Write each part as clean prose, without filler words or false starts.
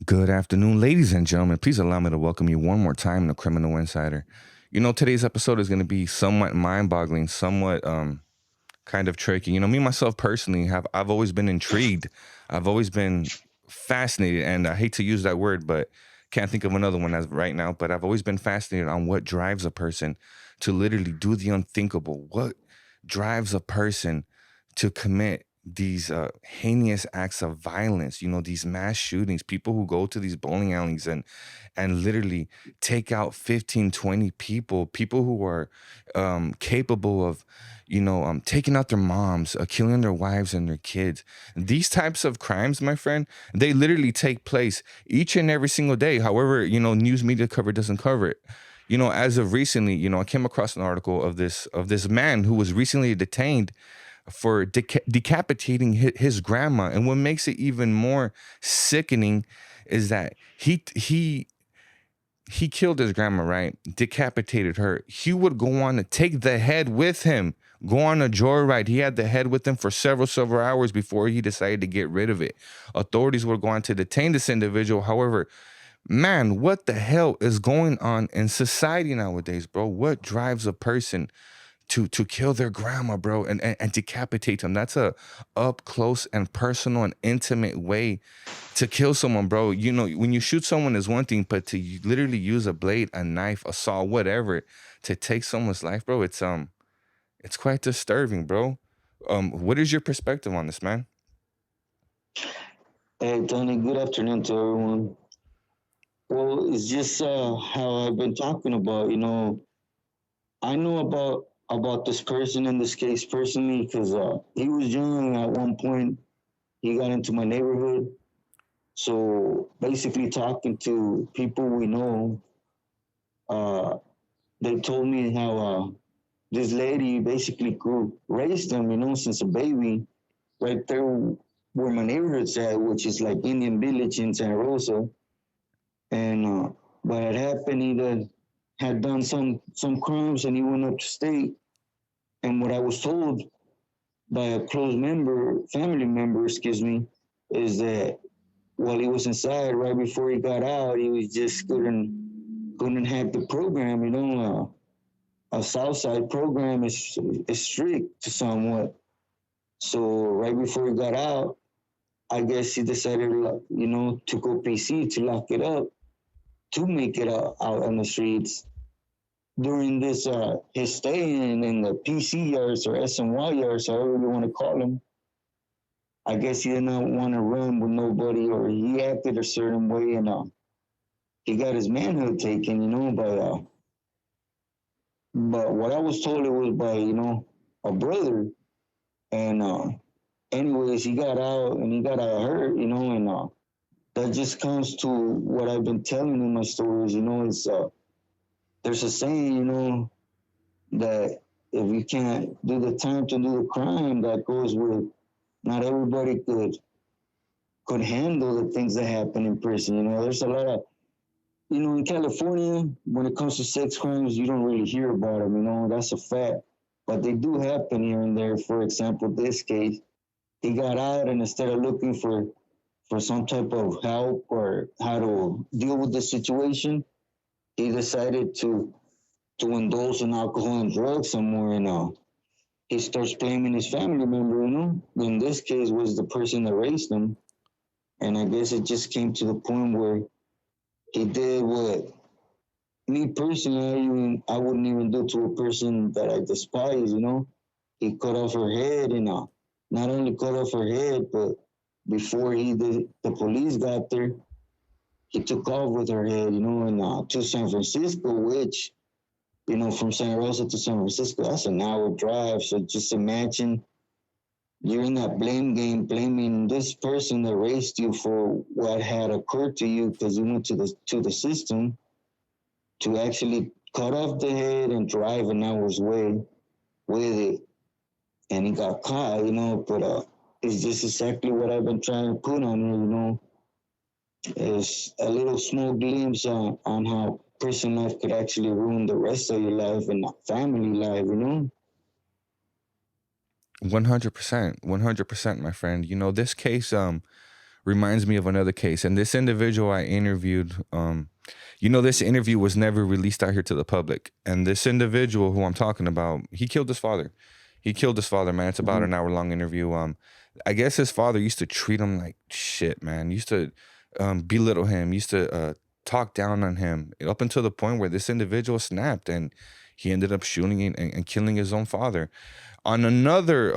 Good afternoon, ladies and gentlemen. Please allow me to welcome you one more time to Criminal Insider. Today's episode is going to be somewhat mind-boggling, somewhat kind of tricky. Me myself personally I've always been intrigued. I've always been fascinated, and I hate to use that word, but can't think of another one as right now. But I've always been fascinated on what drives a person to literally do the unthinkable. What drives a person to commit these heinous acts of violence, these mass shootings, people who go to these bowling alleys and literally take out 15, 20 people who are capable of taking out their moms, killing their wives and their kids. These types of crimes, my friend, they literally take place each and every single day. However, news media cover doesn't cover it. As of recently, I came across an article of this man who was recently detained for decapitating his grandma. And what makes it even more sickening is that he killed his grandma, right? Decapitated her. He would go on to take the head with him, go on a joyride. He had the head with him for several hours before he decided to get rid of it. Authorities were going to detain this individual. However, man, what the hell is going on in society nowadays, bro? What drives a person to kill their grandma, bro, and decapitate them? That's a up close and personal and intimate way to kill someone, bro. When you shoot someone is one thing, but to literally use a blade, a knife, a saw, whatever, to take someone's life, bro, it's quite disturbing, bro. What is your perspective on this, man? Hey, Tony, good afternoon to everyone. Well, it's just how I've been talking about. I know about this person in this case personally because he was young at one point. He got into my neighborhood. So basically, talking to people we know, uh, they told me how this lady basically raised him, since a baby, right there where my neighborhood's at, which is like Indian Village in Santa Rosa. And what had happened, had done some crimes, and he went up to state. And what I was told by a close family member, excuse me, is that while he was inside, right before he got out, he was just couldn't have the program. A Southside program is strict to somewhat. So right before he got out, I guess he decided, to go PC to lock it up to make it out on the streets. During this his stay in the PC yards or SNY yards, however you want to call them, I guess he did not want to run with nobody, or he acted a certain way, and he got his manhood taken, but what I was told, it was by a brother, and anyways, he got out and he got hurt, and that just comes to what I've been telling in my stories. It's there's a saying, that if you can't do the time to do the crime, that goes with not everybody could handle the things that happen in prison. There's a lot of, in California, when it comes to sex crimes, you don't really hear about them. That's a fact, but they do happen here and there. For example, this case, he got out, and instead of looking for some type of help or how to deal with the situation, he decided to indulge in alcohol and drugs somewhere, and he starts blaming his family member. In this case, was the person that raised him, and I guess it just came to the point where he did what me personally I wouldn't even do to a person that I despise. He cut off her head, and not only cut off her head, but before the police got there, he took off with her head. And to San Francisco, which from Santa Rosa to San Francisco, that's an hour drive. So just imagine you're in that blame game, blaming this person that raised you for what had occurred to you because you went to the system to actually cut off the head and drive an hour's way with it. And he got caught, but it's just exactly what I've been trying to put on here. Is a little small glimpse on how prison life could actually ruin the rest of your life and family life. 100%, 100%, my friend. This case reminds me of another case. And this individual I interviewed, this interview was never released out here to the public. And this individual who I'm talking about, he killed his father. He killed his father, man. It's about Mm-hmm. an hour long interview. I guess his father used to treat him like shit, man. Used to belittle him. Used to talk down on him up until the point where this individual snapped and he ended up shooting and killing his own father. On another,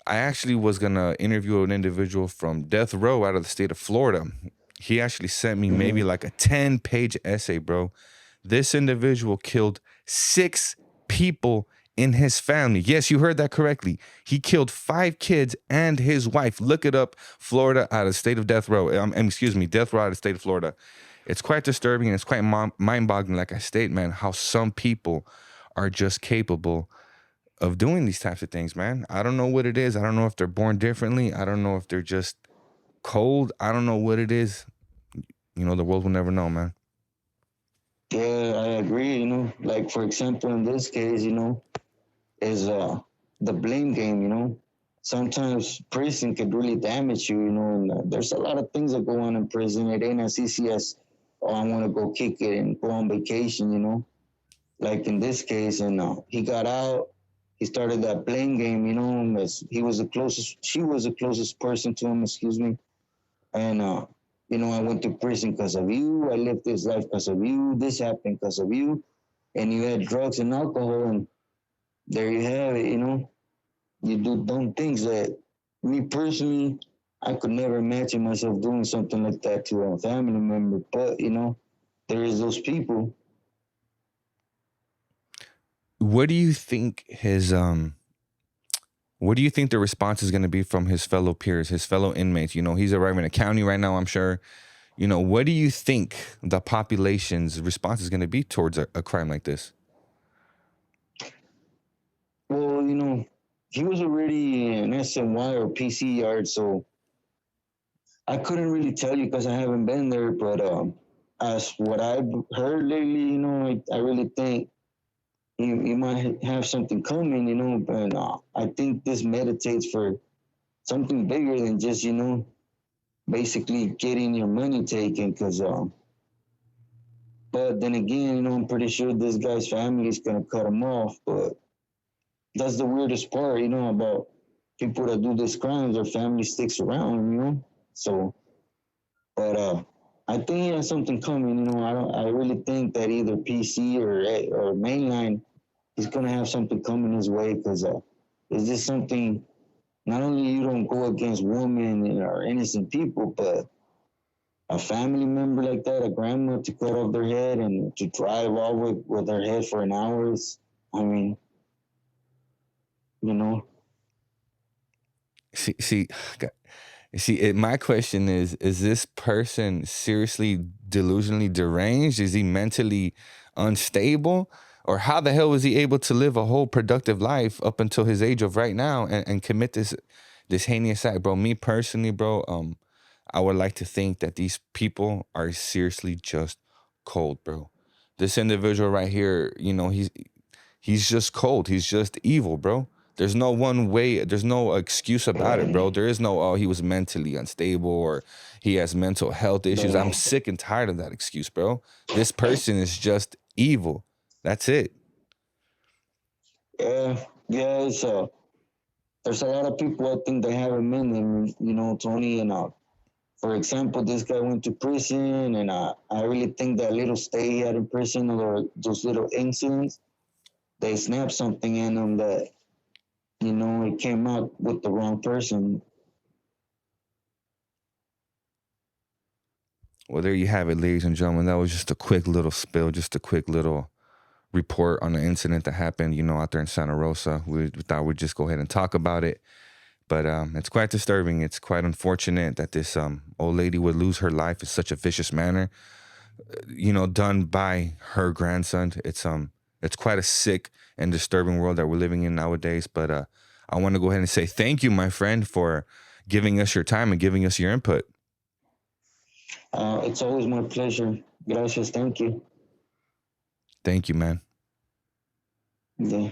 I actually was gonna interview an individual from death row out of the state of Florida. He actually sent me maybe Mm-hmm. like a 10-page essay, bro. This individual killed 6 people in his family. Yes, you heard that correctly. He killed 5 kids and his wife. Look it up. Florida out of the state of death row. Excuse me, death row out of the state of Florida. It's quite disturbing and it's quite mind-boggling, like I state, man, how some people are just capable of doing these types of things, man. I don't know what it is. I don't know if they're born differently. I don't know if they're just cold. I don't know what it is. The world will never know, man. Yeah, I agree. Like for example, in this case, is the blame game. Sometimes prison could really damage you. And there's a lot of things that go on in prison. It ain't as easy as, oh, I want to go kick it and go on vacation. Like in this case, and he got out. He started that blame game. As he was the closest. She was the closest person to him. Excuse me. And I went to prison because of you. I lived this life because of you. This happened because of you. And you had drugs and alcohol, and there you have it. You do dumb things that me personally, I could never imagine myself doing something like that to a family member. But there is those people. What do you think what do you think the response is going to be from his fellow peers, his fellow inmates? He's arriving at county right now, I'm sure. What do you think the population's response is going to be towards a crime like this? Well, he was already in SNY or PC yard, so I couldn't really tell you because I haven't been there. But as what I've heard lately, I really think you might have something coming, and I think this meditates for something bigger than just, basically getting your money taken. Because, but then again, I'm pretty sure this guy's family is gonna cut him off. But that's the weirdest part, about people that do these crimes. Their family sticks around, So, but I think he has something coming. I really think that either PC or mainline, he's gonna have something coming his way because it's just something. Not only you don't go against women or innocent people, but a family member like that, a grandma to cut off their head and to drive off with their head for an hour. I mean, you know, See, my question is this person seriously delusionally deranged? Is he mentally unstable? Or how the hell was he able to live a whole productive life up until his age of right now and commit this heinous act, bro? Me personally, bro, I would like to think that these people are seriously just cold, bro. This individual right here, he's just cold. He's just evil, bro. There's no one way, there's no excuse about it, bro. There is no, oh, he was mentally unstable or he has mental health issues. I'm sick and tired of that excuse, bro. This person is just evil. That's it. yeah, there's a lot of people I think they have him in them, Tony. And for example, this guy went to prison, and I really think that little stay he had in prison or those little incidents, they snapped something in him that, it came out with the wrong person. Well, there you have it, ladies and gentlemen. That was just a quick little spill, just a quick little report on the incident that happened, out there in Santa Rosa. We thought we'd just go ahead and talk about it. But it's quite disturbing. It's quite unfortunate that this old lady would lose her life in such a vicious manner, done by her grandson. It's quite a sick and disturbing world that we're living in nowadays. But I want to go ahead and say thank you, my friend, for giving us your time and giving us your input. It's always my pleasure. Gracias, thank you. Thank you, man. Yeah.